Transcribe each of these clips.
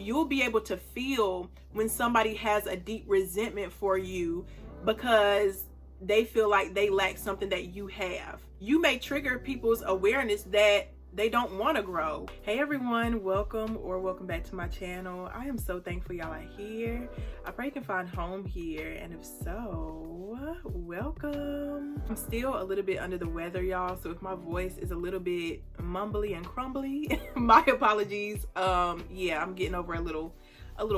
you'll be able to feel when somebody has a deep resentment for you because they feel like they lack something that you have. You may trigger people's awareness that they don't want to grow. Hey everyone, welcome back to my channel. I am so thankful y'all are here. I pray you can find home here, and if so, welcome. I'm still a little bit under the weather, y'all, so if my voice is a little bit mumbly and crumbly, my apologies. Yeah, I'm getting over a little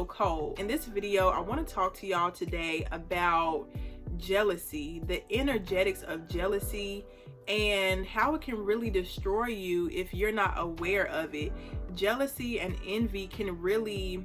cold. In this video, I want to talk to y'all today about jealousy, the energetics of jealousy, and how it can really destroy you if you're not aware of it. Jealousy and envy can really,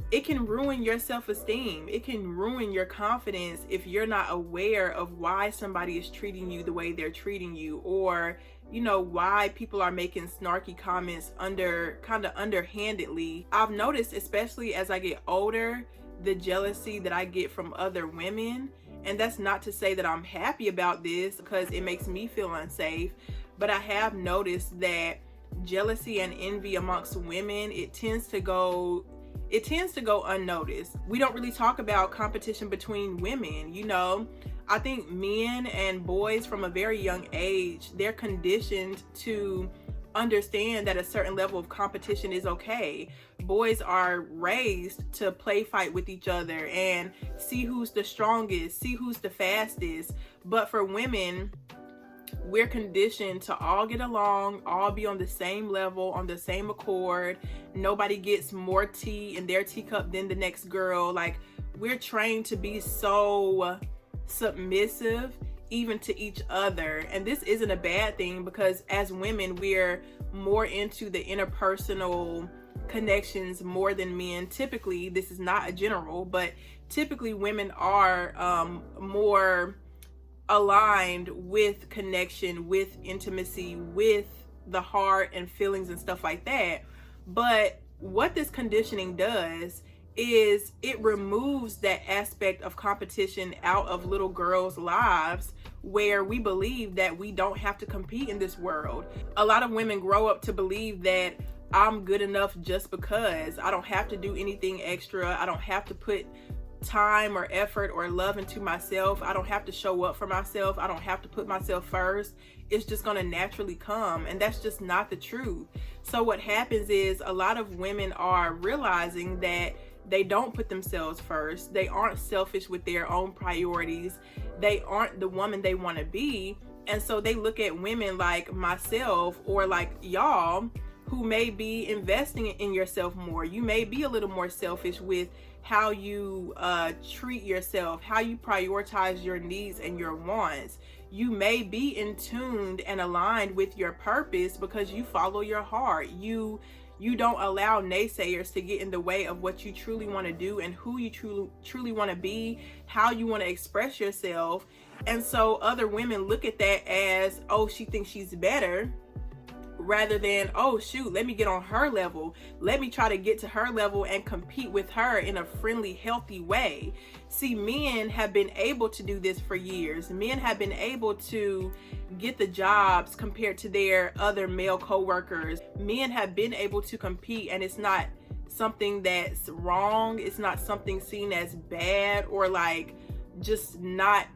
it can ruin your self-esteem. It can ruin your confidence if you're not aware of why somebody is treating you the way they're treating you, or you know, why people are making snarky comments kind of underhandedly. I've noticed, especially as I get older, the jealousy that I get from other women. And that's not to say that I'm happy about this, because it makes me feel unsafe, but I have noticed that jealousy and envy amongst women, it tends to go unnoticed. We don't really talk about competition between women, you know. I think men and boys from a very young age, they're conditioned to understand that a certain level of competition is okay. Boys are raised to play fight with each other and see who's the strongest, see who's the fastest. But for women, we're conditioned to all get along, all be on the same level, on the same accord. Nobody gets more tea in their teacup than the next girl. Like, we're trained to be so submissive even to each other. And this isn't a bad thing, because as women, we're more into the interpersonal connections more than men. Typically, this is not a general, but typically women are more aligned with connection, with intimacy, with the heart and feelings and stuff like that. But what this conditioning does is it removes that aspect of competition out of little girls' lives, where we believe that we don't have to compete in this world. A lot of women grow up to believe that I'm good enough just because. I don't have to do anything extra. I don't have to put time or effort or love into myself. I don't have to show up for myself. I don't have to put myself first. It's just going to naturally come. And that's just not the truth. So what happens is a lot of women are realizing that they don't put themselves first. They aren't selfish with their own priorities. They aren't the woman they want to be. And so they look at women like myself or like y'all, who may be investing in yourself more. You may be a little more selfish with how you treat yourself, how you prioritize your needs and your wants. You may be in tuned and aligned with your purpose because you follow your heart. You don't allow naysayers to get in the way of what you truly want to do and who you truly want to be, how you want to express yourself. And so other women look at that as, oh, she thinks she's better, rather than, oh shoot, let me get on her level. Let me try to get to her level and compete with her in a friendly, healthy way. See, men have been able to do this for years. Men have been able to get the jobs compared to their other male co-workers. Men have been able to compete, and it's not something that's wrong. It's not something seen as bad or like just not,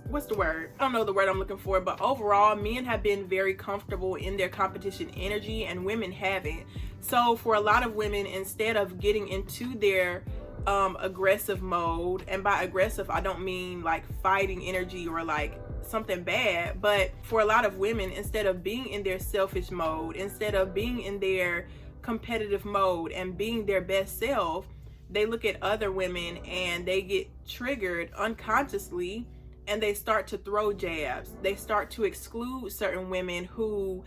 what's the word? I don't know the word I'm looking for, but overall, men have been very comfortable in their competition energy and women haven't. So for a lot of women, instead of getting into their aggressive mode, and by aggressive, I don't mean like fighting energy or like something bad, but for a lot of women, instead of being in their selfish mode, instead of being in their competitive mode and being their best self, they look at other women and they get triggered unconsciously, and they start to throw jabs. They start to exclude certain women who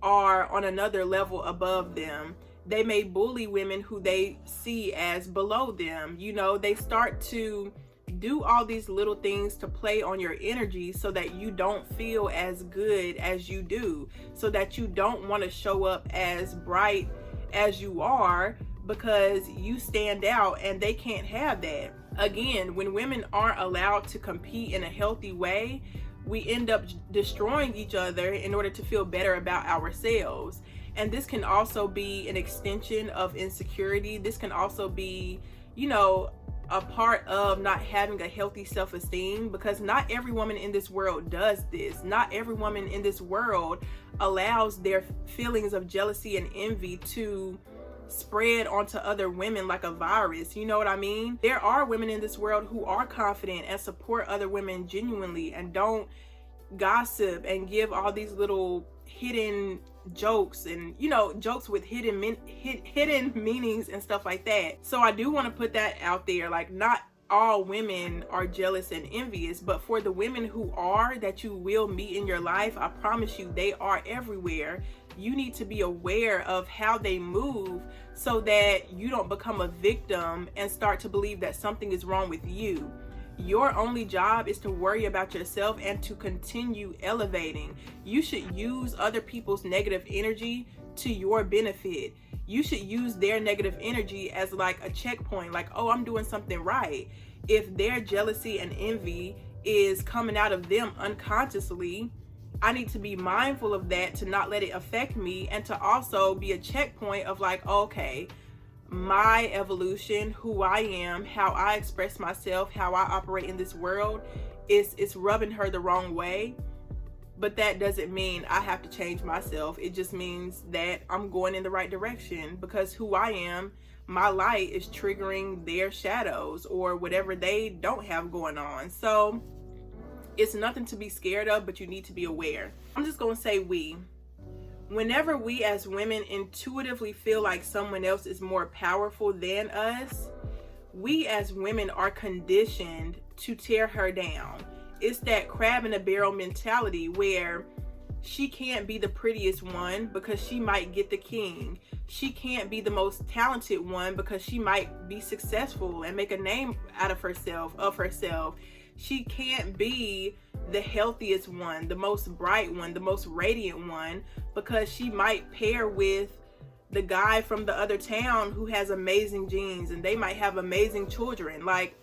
are on another level above them. They may bully women who they see as below them. You know, they start to do all these little things to play on your energy so that you don't feel as good as you do, so that you don't want to show up as bright as you are, because you stand out and they can't have that. Again, when women aren't allowed to compete in a healthy way, we end up destroying each other in order to feel better about ourselves. And this can also be an extension of insecurity. This can also be, you know, a part of not having a healthy self-esteem, because not every woman in this world does this. Not every woman in this world allows their feelings of jealousy and envy to spread onto other women like a virus. You know what I mean? There are women in this world who are confident and support other women genuinely and don't gossip and give all these little hidden jokes and, you know, jokes with hidden meanings and stuff like that. So I do want to put that out there. Like, not all women are jealous and envious, but for the women who are, that you will meet in your life, I promise you, they are everywhere. You need to be aware of how they move so that you don't become a victim and start to believe that something is wrong with you. Your only job is to worry about yourself and to continue elevating. You should use other people's negative energy to your benefit. You should use their negative energy as like a checkpoint, like, oh, I'm doing something right. If their jealousy and envy is coming out of them unconsciously, I need to be mindful of that to not let it affect me, and to also be a checkpoint of like, okay, my evolution, who I am, how I express myself, how I operate in this world is rubbing her the wrong way. But that doesn't mean I have to change myself. It just means that I'm going in the right direction, because who I am, my light is triggering their shadows or whatever they don't have going on. So it's nothing to be scared of, but you need to be aware. I'm just going to say whenever we as women intuitively feel like someone else is more powerful than us, we as women are conditioned to tear her down. It's that crab in a barrel mentality where she can't be the prettiest one because she might get the king. She can't be the most talented one because she might be successful and make a name out of herself. She can't be the healthiest one, the most bright one, the most radiant one, because she might pair with the guy from the other town who has amazing genes and they might have amazing children. Like,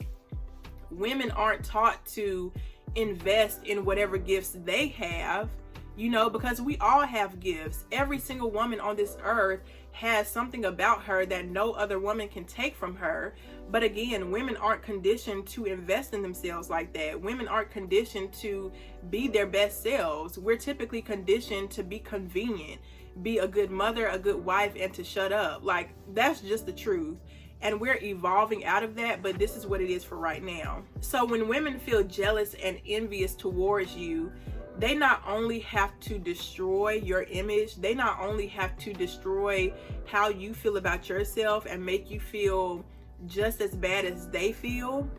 women aren't taught to invest in whatever gifts they have, you know, because we all have gifts. Every single woman on this earth has something about her that no other woman can take from her. But again, women aren't conditioned to invest in themselves like that. Women aren't conditioned to be their best selves. We're typically conditioned to be convenient, be a good mother, a good wife, and to shut up. Like, that's just the truth. And we're evolving out of that, but this is what it is for right now. So when women feel jealous and envious towards you, they not only have to destroy your image, they not only have to destroy how you feel about yourself and make you feel just as bad as they feel,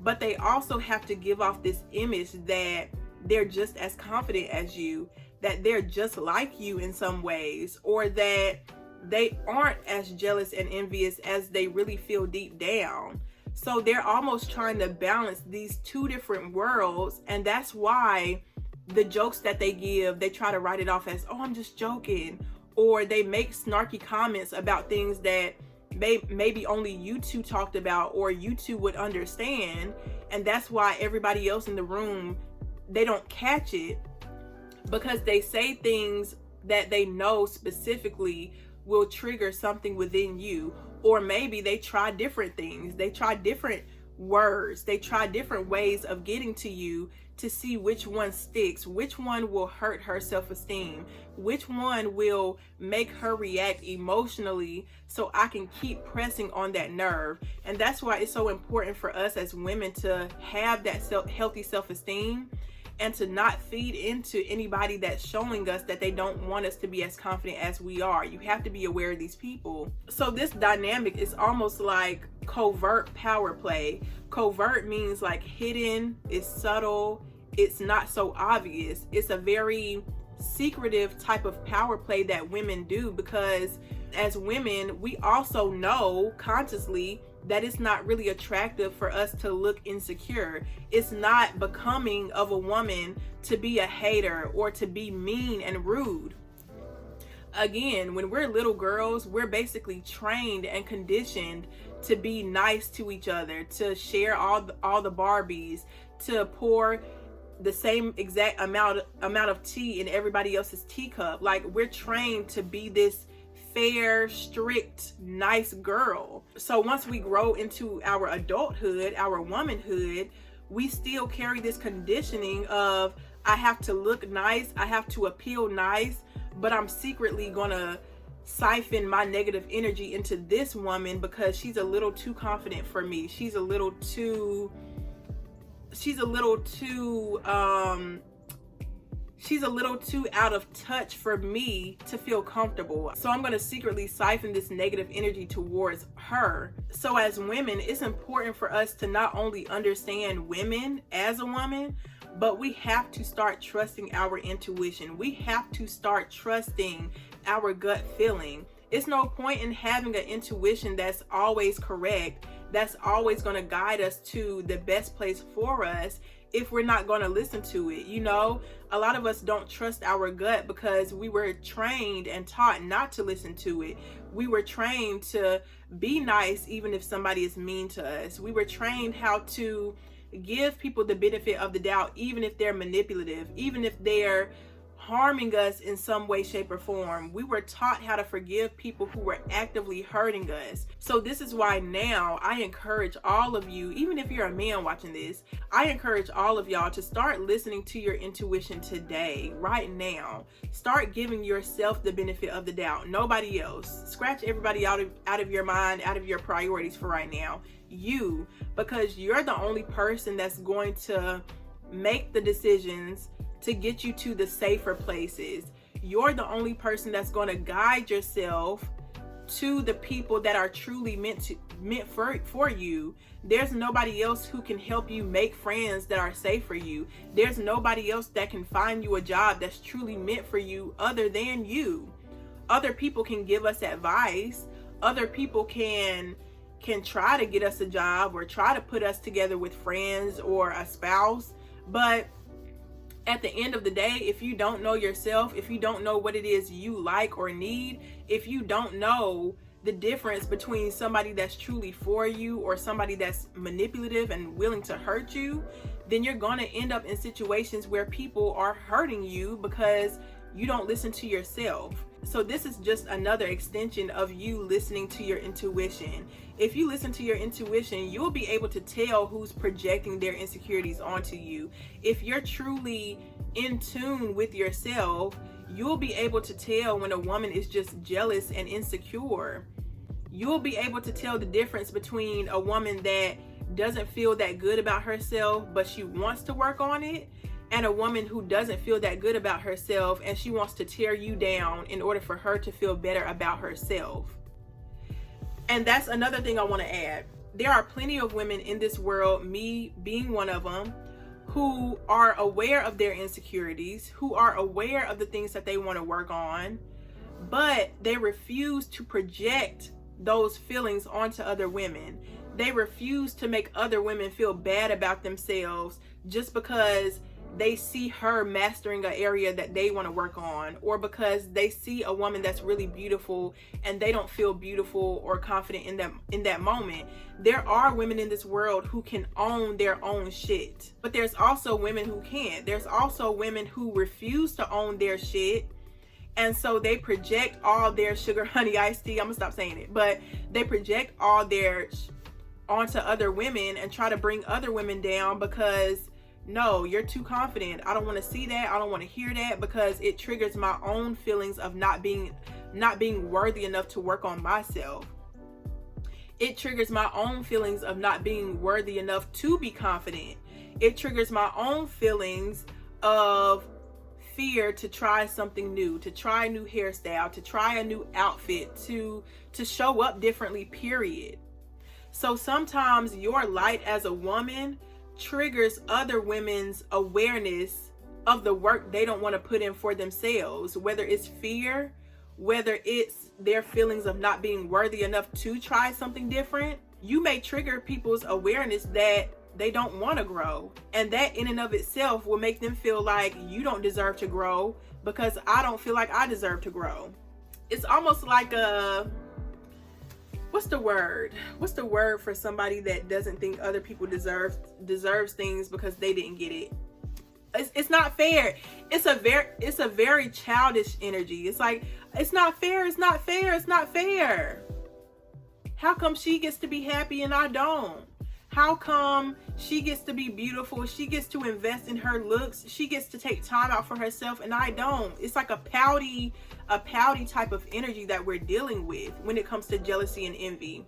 but they also have to give off this image that they're just as confident as you, that they're just like you in some ways, or that they aren't as jealous and envious as they really feel deep down. So they're almost trying to balance these two different worlds, and that's why the jokes that they give, they try to write it off as, oh, I'm just joking, or they make snarky comments about things that maybe only you two talked about or you two would understand, and that's why everybody else in the room, they don't catch it, because they say things that they know specifically will trigger something within you. Or maybe they try different things, they try different words, they try different ways of getting to you to see which one sticks, which one will hurt her self-esteem, which one will make her react emotionally, so I can keep pressing on that nerve. And that's why it's so important for us as women to have that healthy self-esteem, and to not feed into anybody that's showing us that they don't want us to be as confident as we are. You have to be aware of these people. So this dynamic is almost like covert power play. Covert means like hidden, it's subtle, it's not so obvious. It's a very secretive type of power play that women do, because as women, we also know consciously that it's not really attractive for us to look insecure. It's not becoming of a woman to be a hater or to be mean and rude. Again, when we're little girls, we're basically trained and conditioned to be nice to each other, to share all the Barbies, to pour the same exact amount of tea in everybody else's teacup. Like, we're trained to be this fair, strict, nice girl. So once we grow into our adulthood, our womanhood, we still carry this conditioning of, I have to look nice, I have to appeal nice, but I'm secretly gonna siphon my negative energy into this woman because she's a little too confident for me. She's a little too out of touch for me to feel comfortable. So I'm going to secretly siphon this negative energy towards her. So as women, it's important for us to not only understand women as a woman, but we have to start trusting our intuition. We have to start trusting our gut feeling. It's no point in having an intuition that's always correct, that's always going to guide us to the best place for us, if we're not going to listen to it. You know, a lot of us don't trust our gut because we were trained and taught not to listen to it. We were trained to be nice even if somebody is mean to us. We were trained how to give people the benefit of the doubt even if they're manipulative, even if they're harming us in some way, shape, or form. We were taught how to forgive people who were actively hurting us. So this is why now I encourage all of you, even if you're a man watching this, I encourage all of y'all to start listening to your intuition today, right now. Start giving yourself the benefit of the doubt, nobody else. Scratch everybody out of your mind, out of your priorities for right now. You, because you're the only person that's going to make the decisions to get you to the safer places. You're the only person that's going to guide yourself to the people that are truly meant for you. There's nobody else who can help you make friends that are safe for you. There's nobody else that can find you a job that's truly meant for you other than you. Other people can give us advice. Other people can try to get us a job or try to put us together with friends or a spouse, but at the end of the day, if you don't know yourself, if you don't know what it is you like or need, if you don't know the difference between somebody that's truly for you or somebody that's manipulative and willing to hurt you, then you're going to end up in situations where people are hurting you because you don't listen to yourself. So this is just another extension of you listening to your intuition. If you listen to your intuition, you'll be able to tell who's projecting their insecurities onto you. If you're truly in tune with yourself, you'll be able to tell when a woman is just jealous and insecure. You'll be able to tell the difference between a woman that doesn't feel that good about herself, but she wants to work on it, and a woman who doesn't feel that good about herself and she wants to tear you down in order for her to feel better about herself. And that's another thing I want to add. There are plenty of women in this world, me being one of them, who are aware of their insecurities, who are aware of the things that they want to work on, but they refuse to project those feelings onto other women. They refuse to make other women feel bad about themselves just because they see her mastering an area that they want to work on, or because they see a woman that's really beautiful and they don't feel beautiful or confident in that moment. There are women in this world who can own their own shit, but there's also women who can't. There's also women who refuse to own their shit, and so they project all their sugar, honey, iced tea. I'm gonna stop saying it, but they project all their onto other women and try to bring other women down because, no, you're too confident. I don't want to see that. I don't want to hear that because it triggers my own feelings of not being worthy enough to work on myself. It triggers my own feelings of not being worthy enough to be confident. It triggers my own feelings of fear to try something new, to try a new hairstyle, to try a new outfit, to show up differently, period. So sometimes your light as a woman triggers other women's awareness of the work they don't want to put in for themselves, whether it's fear, whether it's their feelings of not being worthy enough to try something different. You may trigger people's awareness that they don't want to grow, and that in and of itself will make them feel like you don't deserve to grow because I don't feel like I deserve to grow. It's almost like what's the word for somebody that doesn't think other people deserves things because they didn't get it? It's not fair. It's a very childish energy. It's like It's not fair. It's not fair. It's not fair. How come she gets to be happy and I don't? How come she gets to be beautiful? She gets to invest in her looks. She gets to take time out for herself and I don't. It's like a pouty type of energy that we're dealing with when it comes to jealousy and envy.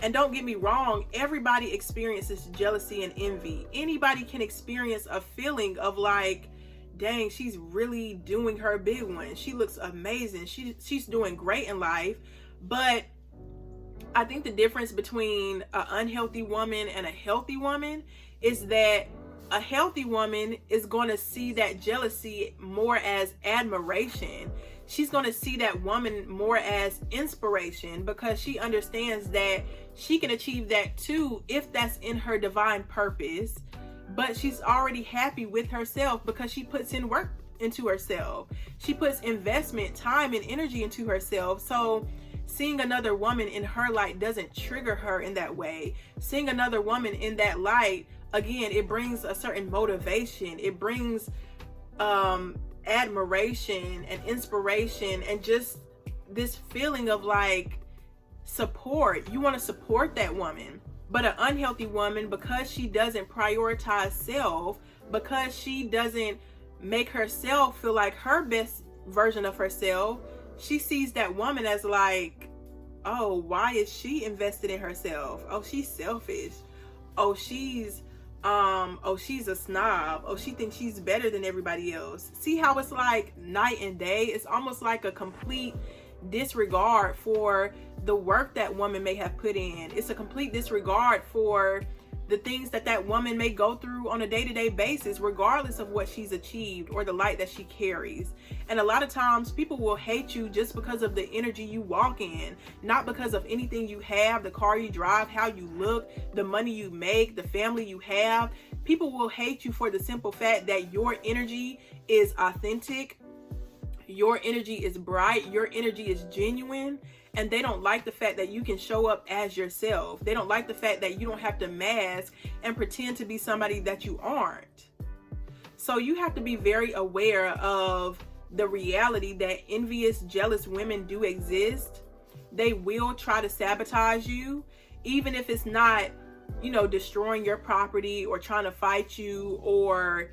And don't get me wrong, everybody experiences jealousy and envy. Anybody can experience a feeling of like, dang, she's really doing her big one. She looks amazing. She's doing great in life. But I think the difference between an unhealthy woman and a healthy woman is that a healthy woman is going to see that jealousy more as admiration. She's going to see that woman more as inspiration because she understands that she can achieve that too if that's in her divine purpose. But she's already happy with herself because she puts in work into herself. She puts investment, time, and energy into herself. So seeing another woman in her light doesn't trigger her in that way. Seeing another woman in that light, again, it brings a certain motivation. It brings admiration and inspiration and just this feeling of like support. You want to support that woman. But an unhealthy woman, because she doesn't prioritize self, because she doesn't make herself feel like her best version of herself, she sees that woman as like, oh, why is she invested in herself? Oh, she's selfish. Oh, she's a snob. Oh, she thinks she's better than everybody else. See how it's like night and day? It's almost like a complete disregard for the work that woman may have put in. It's a complete disregard for the things that woman may go through on a day-to-day basis, regardless of what she's achieved or the light that she carries. And a lot of times people will hate you just because of the energy you walk in, not because of anything you have, the car you drive, how you look, the money you make, the family you have. People will hate you for the simple fact that your energy is authentic, your energy is bright, your energy is genuine. And they don't like the fact that you can show up as yourself. They don't like the fact that you don't have to mask and pretend to be somebody that you aren't. So you have to be very aware of the reality that envious, jealous women do exist. They will try to sabotage you, even if it's not, destroying your property or trying to fight you or,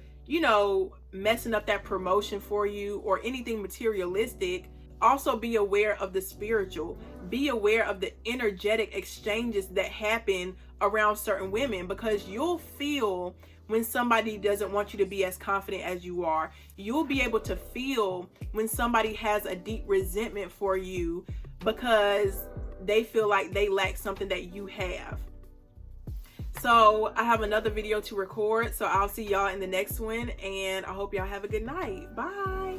messing up that promotion for you or anything materialistic. Also be aware of the spiritual. Be aware of the energetic exchanges that happen around certain women, because you'll feel when somebody doesn't want you to be as confident as you are. You'll be able to feel when somebody has a deep resentment for you because they feel like they lack something that you have. So I have another video to record, so I'll see y'all in the next one, and I hope y'all have a good night. Bye.